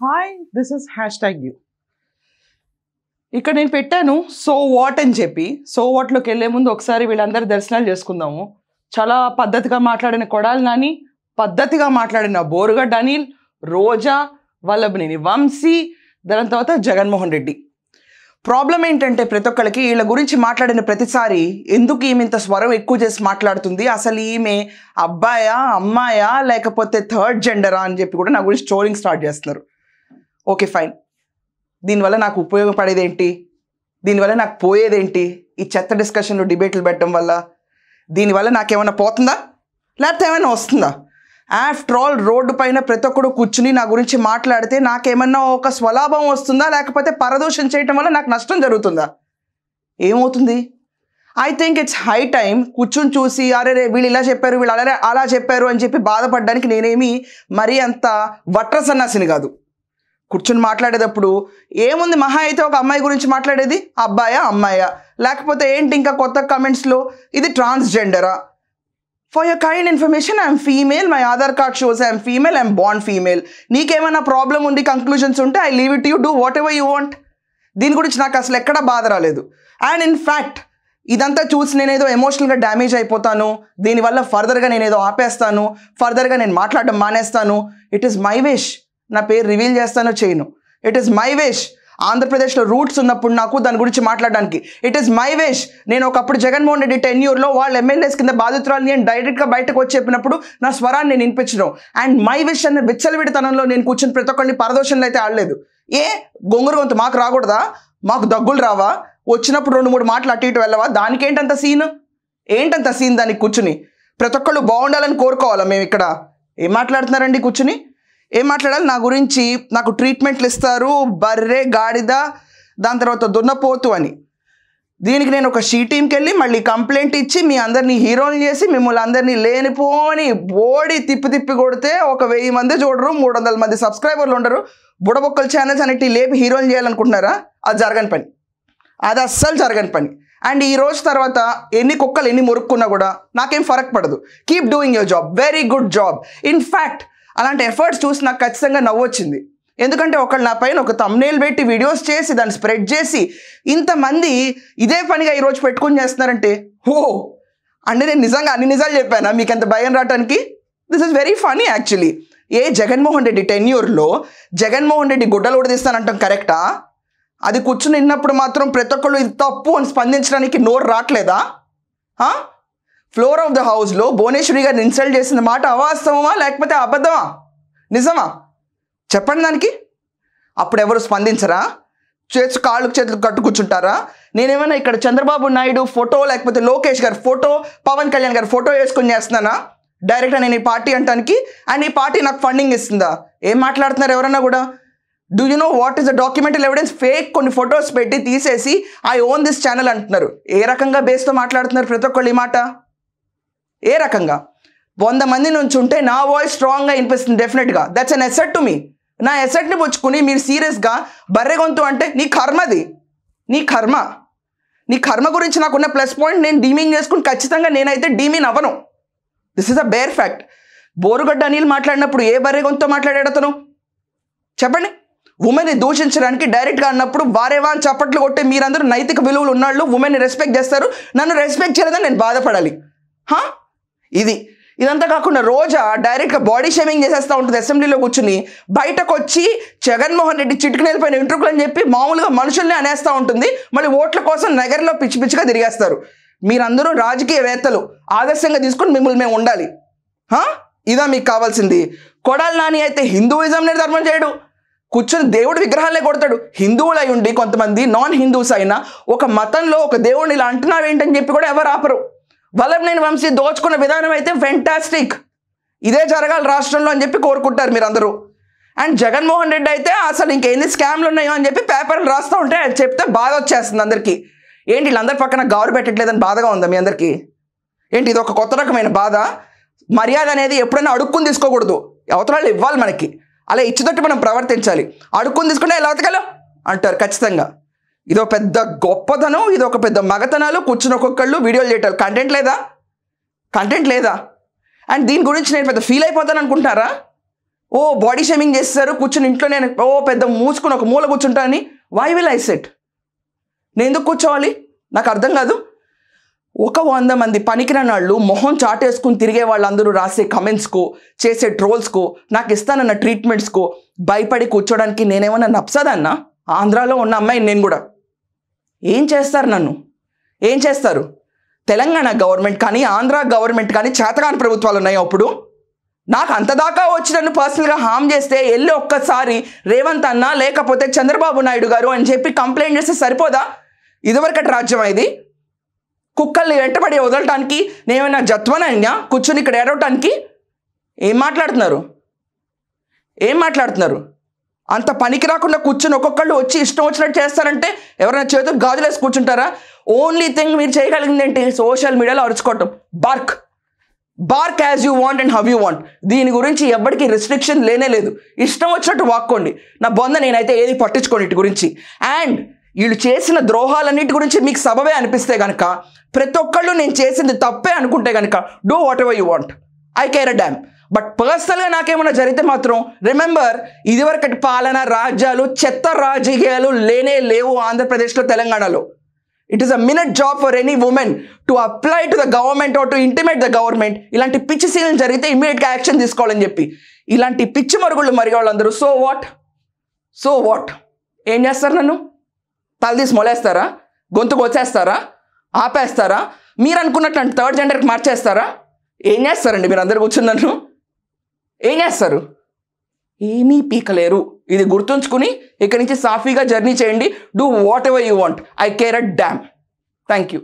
Hi this is #you. ఇక్కడ నేను పెట్టాను సో వాట్ అని చెప్పి. సో వాట్లోకి వెళ్ళే ముందు ఒకసారి వీళ్ళందరి దర్శనాలు చేసుకుందాము. చాలా పద్ధతిగా మాట్లాడిన కొడాలి నాని, పద్ధతిగా మాట్లాడిన బోరుగడ్డ అనిల్, రోజా, వల్లభనేని వంశీ, దాని తర్వాత జగన్మోహన్ రెడ్డి. ప్రాబ్లం ఏంటంటే ప్రతి ఒక్కరికి వీళ్ళ గురించి మాట్లాడిన ప్రతిసారి ఎందుకు ఈమె ఇంత స్వరం ఎక్కువ చేసి మాట్లాడుతుంది, అసలు ఈమె అబ్బాయా అమ్మాయా లేకపోతే థర్డ్ జెండరా అని చెప్పి కూడా నా గురించి ట్రోలింగ్ స్టార్ట్ చేస్తున్నారు. ఓకే ఫైన్, దీనివల్ల నాకు ఉపయోగపడేది ఏంటి, దీనివల్ల నాకు పోయేదేంటి? ఈ చెత్త డిస్కషన్లు డిబేట్లు పెట్టడం వల్ల దీనివల్ల నాకేమైనా పోతుందా లేకపోతే ఏమైనా వస్తుందా? ఆఫ్టర్ ఆల్ రోడ్డు పైన ప్రతి ఒక్కడు కూర్చుని నా గురించి మాట్లాడితే నాకేమన్నా ఒక స్వలాభం వస్తుందా లేకపోతే పరదూషణ చేయటం వల్ల నాకు నష్టం జరుగుతుందా? ఏమవుతుంది? I think it's high time కూర్చుని చూసి అరే రే వీళ్ళు ఇలా చెప్పారు వీళ్ళు అలా చెప్పారు అని చెప్పి బాధపడడానికి నేనేమి మరీ అంత వట్ర సన్నాసిని కాదు. కూర్చుని మాట్లాడేటప్పుడు ఏముంది, మహా అయితే ఒక అమ్మాయి గురించి మాట్లాడేది అబ్బాయా అమ్మాయా, లేకపోతే ఏంటి ఇంకా కొత్త కమెంట్స్లో ఇది ట్రాన్స్జెండరా. For your kind information I'm female, my Aadhaar card shows I'm female, I'm born female. నీకేమైనా ప్రాబ్లం ఉంది, కంక్లూజన్స్ ఉంటే I leave it you, do whatever you want. దీని గురించి నాకు అసలు ఎక్కడా బాధ రాలేదు. అండ్ ఇన్ఫ్యాక్ట్ ఇదంతా చూసి నేనేదో ఎమోషనల్గా డ్యామేజ్ అయిపోతాను, దీనివల్ల ఫర్దర్గా నేనేదో ఆపేస్తాను, ఫర్దర్గా నేను మాట్లాడడం మానేస్తాను. It is my wish. నా పేరు రివీల్ చేస్తానో చేయను. It is my wish. ఆంధ్రప్రదేశ్లో రూట్స్ ఉన్నప్పుడు నాకు దాని గురించి మాట్లాడడానికి ఇట్ ఈస్ మై విష్. నేను ఒకప్పుడు జగన్మోహన్ రెడ్డి టెన్యూర్లో వాళ్ళ ఎమ్మెల్యేస్ కింద బాధితురాలు నేను డైరెక్ట్గా బయటకు వచ్చి చెప్పినప్పుడు నా స్వరాన్ని నేను వినిపించడం. అండ్ మై విష్ అనే విచ్చలవిడితనంలో నేను కూర్చొని ప్రతి ఒక్కరిని పరదోషణలు అయితే ఆడలేదు. ఏ గొంగురు గొంతు మాకు రాకూడదా? మాకు దగ్గులు రావా? వచ్చినప్పుడు 2-3 మాటలు అటు ఇటు వెళ్ళవా? దానికి ఏంటంత సీన్? ఏంటంత సీన్ దానికి? కూర్చుని ప్రతి ఒక్కళ్ళు బాగుండాలని కోరుకోవాలా మేము? ఇక్కడ ఏం మాట్లాడుతున్నారండి? కూర్చుని ఏం మాట్లాడాలి? నా గురించి నాకు ట్రీట్మెంట్లు ఇస్తారు, బర్రె గాడిద, దాని తర్వాత దున్నపోతు అని. దీనికి నేను ఒక షీ టీంకి వెళ్ళి మళ్ళీ కంప్లైంట్ ఇచ్చి మీ అందరినీ హీరోలు చేసి మిమ్మల్ని అందరినీ లేనిపోని బోడి తిప్పి కొడితే ఒక 1000 మంది చూడరు, 300 మంది సబ్స్క్రైబర్లు ఉండరు, బుడబొక్కల ఛానల్స్ అనేటి లేపి హీరోలు చేయాలనుకుంటున్నారా? అది జరగని పని, అది అస్సలు జరగని పని. అండ్ ఈ రోజు తర్వాత ఎన్ని కుక్కలు ఎన్ని మురుక్కున్నా కూడా నాకేం ఫరక్ పడదు. Keep doing your job, very good job. In fact అలాంటి ఎఫర్ట్స్ చూసి నాకు ఖచ్చితంగా నవ్వొచ్చింది. ఎందుకంటే ఒకళ్ళు నా పైన ఒక థంబ్నెయిల్ పెట్టి వీడియోస్ చేసి దాన్ని స్ప్రెడ్ చేసి ఇంతమంది ఇదే పనిగా ఈరోజు పెట్టుకుని చేస్తున్నారంటే ఓ అంటే నేను నిజంగా అన్ని నిజాలు చెప్పానా మీకు ఎంత భయం రావడానికి? This is very funny actually. ఏ జగన్మోహన్ రెడ్డి టెన్యూర్లో జగన్మోహన్ రెడ్డి గుడ్డలు ఉడదీస్తానంటాం కరెక్టా? అది కూర్చుని విన్నప్పుడు మాత్రం ప్రతి ఒక్కళ్ళు ఇది తప్పు అని స్పందించడానికి నోరు రావట్లేదా? ఫ్లోర్ ఆఫ్ ద హౌస్లో భువనేశ్వరి గారిని ఇన్సల్ట్ చేసిన మాట అవాస్తవమా లేకపోతే అబద్ధమా నిజమా? చెప్పండి దానికి. అప్పుడు ఎవరు స్పందించరా? కాళ్ళకు చేతులు కట్టు కూర్చుంటారా? నేనేమైనా ఇక్కడ చంద్రబాబు నాయుడు ఫోటో లేకపోతే లోకేష్ గారి ఫోటో, పవన్ కళ్యాణ్ గారి ఫోటో వేసుకుని చేస్తున్నానా డైరెక్ట్గా నేను ఈ పార్టీ అంటానికి? అండ్ ఈ పార్టీ నాకు ఫండింగ్ ఇస్తుందా? ఏం మాట్లాడుతున్నారు ఎవరన్నా కూడా? Do you know what is the documental evidence? Fake కొన్ని ఫొటోస్ పెట్టి తీసేసి ఐ ఓన్ దిస్ ఛానల్ అంటున్నారు. ఏ రకంగా బేస్తో మాట్లాడుతున్నారు ప్రతి ఒక్కళ్ళు ఈ మాట? ఏ రకంగా? 100 మంది నుంచి ఉంటే నా వాయిస్ స్ట్రాంగ్గా వినిపిస్తుంది డెఫినెట్గా. That's an asset to me. నా ఎసెట్ని పుచ్చుకుని మీరు సీరియస్గా బర్రె గొంతు అంటే నీ కర్మది, నీ కర్మ. నీ కర్మ గురించి నాకున్న ప్లస్ పాయింట్ నేను డీమింగ్ చేసుకుని ఖచ్చితంగా నేనైతే డీమిన్ అవ్వను. This is a bare fact. Borugadda Anil మాట్లాడినప్పుడు ఏ బర్రె గొంతుతో మాట్లాడాడు అతను? చెప్పండి. ఉమెన్ని దూషించడానికి డైరెక్ట్గా అన్నప్పుడు వారేవా అని చప్పట్లు కొట్టే మీరందరూ నైతిక విలువలు ఉన్నాళ్ళు, ఉమెన్ని రెస్పెక్ట్ చేస్తారు, నన్ను రెస్పెక్ట్ చేయలేదని నేను బాధపడాలి? ఇదంతా కాకుండా రోజా డైరెక్ట్గా బాడీ షేమింగ్ చేసేస్తూ ఉంటుంది అసెంబ్లీలో కూర్చుని. బయటకు వచ్చి జగన్మోహన్ రెడ్డి చిటికనేల పైన ఇంట్రుకులు అని చెప్పి మామూలుగా మనుషుల్ని అనేస్తూ ఉంటుంది. మళ్ళీ ఓట్ల కోసం నగరంలో పిచ్చిగా తిరిగేస్తారు. మీరందరూ రాజకీయవేత్తలు, ఆదర్శంగా తీసుకుని మిమ్మల్ని మేము ఉండాలి. ఇదా మీకు కావాల్సింది? కొడాలి నాని అయితే హిందూయిజంని ధర్మం చేయడు, కూర్చొని దేవుడి విగ్రహాలే కొడతాడు. హిందువులు అయి ఉండి కొంతమంది నాన్ హిందూస్ అయినా ఒక మతంలో ఒక దేవుడిని ఇలా అంటున్నావేంటని చెప్పి కూడా ఎవరు ఆపరు. వల్లభనేని వంశీ దోచుకున్న విధానం అయితే ఫెంటాస్టిక్, ఇదే జరగాలి రాష్ట్రంలో అని చెప్పి కోరుకుంటారు మీరందరూ. అండ్ జగన్మోహన్ రెడ్డి అయితే అసలు ఇంకెన్ని స్కామ్లు ఉన్నాయో అని చెప్పి పేపర్లు రాస్తూ ఉంటే అది చెప్తే బాధ వచ్చేస్తుంది అందరికీ. ఏంటి వీళ్ళందరి పక్కన గౌరవ పెట్టట్లేదని బాధగా ఉందా మీ అందరికీ? ఏంటి ఇది ఒక కొత్త రకమైన బాధ? మర్యాద అనేది ఎప్పుడైనా అడుక్కుని తీసుకోకూడదు, అవతరాలు ఇవ్వాలి మనకి. అలా ఇచ్చినట్టు మనం ప్రవర్తించాలి. అడుక్కుని తీసుకుంటే ఎలా అవతకలో అంటారు ఖచ్చితంగా. ఇదో పెద్ద గొప్పతనం, ఇది ఒక పెద్ద మగతనాలు. కూర్చుని ఒక్కొక్కళ్ళు వీడియోలు చేయటారు. కంటెంట్ లేదా? అండ్ దీని గురించి నేను పెద్ద ఫీల్ అయిపోతాను అనుకుంటున్నారా? ఓ బాడీ షేమింగ్ చేస్తారు, కూర్చుని ఇంట్లో నేను పెద్ద మూసుకుని ఒక మూల కూర్చుంటానని. Why will I sit? నేను ఎందుకు కూర్చోవాలి? నాకు అర్థం కాదు. 100 మంది పనికిరాని వాళ్ళు మొహం చాటేసుకుని తిరిగే వాళ్ళందరూ రాసే కమెంట్స్కో, చేసే ట్రోల్స్కో, నాకు ఇస్తానన్న ట్రీట్మెంట్స్కో భయపడి కూర్చోడానికి నేనేమన్నా నప్సదన్నా? ఆంధ్రాలో ఉన్న అమ్మాయిని నేను కూడా. ఏం చేస్తారు నన్ను? ఏం చేస్తారు? తెలంగాణ గవర్నమెంట్ కానీ ఆంధ్ర గవర్నమెంట్ కానీ చేతకాని ప్రభుత్వాలు ఉన్నాయి. అప్పుడు నాకు అంతదాకా వచ్చి నన్ను పర్సనల్గా హామ్ చేస్తే వెళ్ళి ఒక్కసారి రేవంత్ అన్న లేకపోతే చంద్రబాబు నాయుడు గారు అని చెప్పి కంప్లైంట్ చేస్తే సరిపోదా? ఇదివరకటి రాజ్యం ఇది. కుక్కల్ని వెంటబడి వదలటానికి నేమైనా జత్వనైనా కూర్చుని ఇక్కడ ఏడవటానికి? ఏం మాట్లాడుతున్నారు? అంత పనికి రాకుండా కూర్చుని ఒక్కొక్కళ్ళు వచ్చి ఇష్టం వచ్చినట్టు చేస్తారంటే ఎవరైనా చేతులు గాజులేసి కూర్చుంటారా? ఓన్లీ థింగ్ మీరు చేయగలిగింది ఏంటి? సోషల్ మీడియాలో అరుచుకోవటం. Bark as you want and how you want. దీని గురించి ఎవ్వడికి రిస్ట్రిక్షన్ లేనే లేదు. ఇష్టం వచ్చినట్టు వాక్కోండి. నా బొంద నేనైతే ఏది పట్టించుకోండి ఇటు గురించి. అండ్ వీళ్ళు చేసిన ద్రోహాలన్నిటి గురించి మీకు సబబే అనిపిస్తే కనుక, ప్రతి ఒక్కళ్ళు నేను చేసింది తప్పే అనుకుంటే కనుక do whatever you want. I care a dam. But పర్సనల్గా నాకేమైనా జరిగితే మాత్రం రిమెంబర్, ఇదివరకటి పాలన రాజ్యాలు చెత్త రాజకీయాలు లేనే లేవు ఆంధ్రప్రదేశ్లో, తెలంగాణలో. It is a minute job for any women to apply to the government are to intimate the government. ఇలాంటి పిచ్చి సీన్లు జరిగితే ఇమ్మీడియట్గా యాక్షన్ తీసుకోవాలని చెప్పి ఇలాంటి పిచ్చి మరుగుళ్ళు మరి వాళ్ళందరూ సో వాట్ ఏం చేస్తారు? నన్ను తలదీసి మొలేస్తారా? గొంతుకు వచ్చేస్తారా? ఆపేస్తారా? మీరు అనుకున్నట్టు థర్డ్ జెండర్కి మార్చేస్తారా? ఏం చేస్తారండి మీరు అందరు కూర్చుని నన్ను? ఏం చేస్తారు? ఏమీ పీకలేరు. ఇది గుర్తుంచుకుని ఇక్కడి నుంచి సాఫీగా జర్నీ చేయండి. Do whatever you want. I care a dam. Thank you.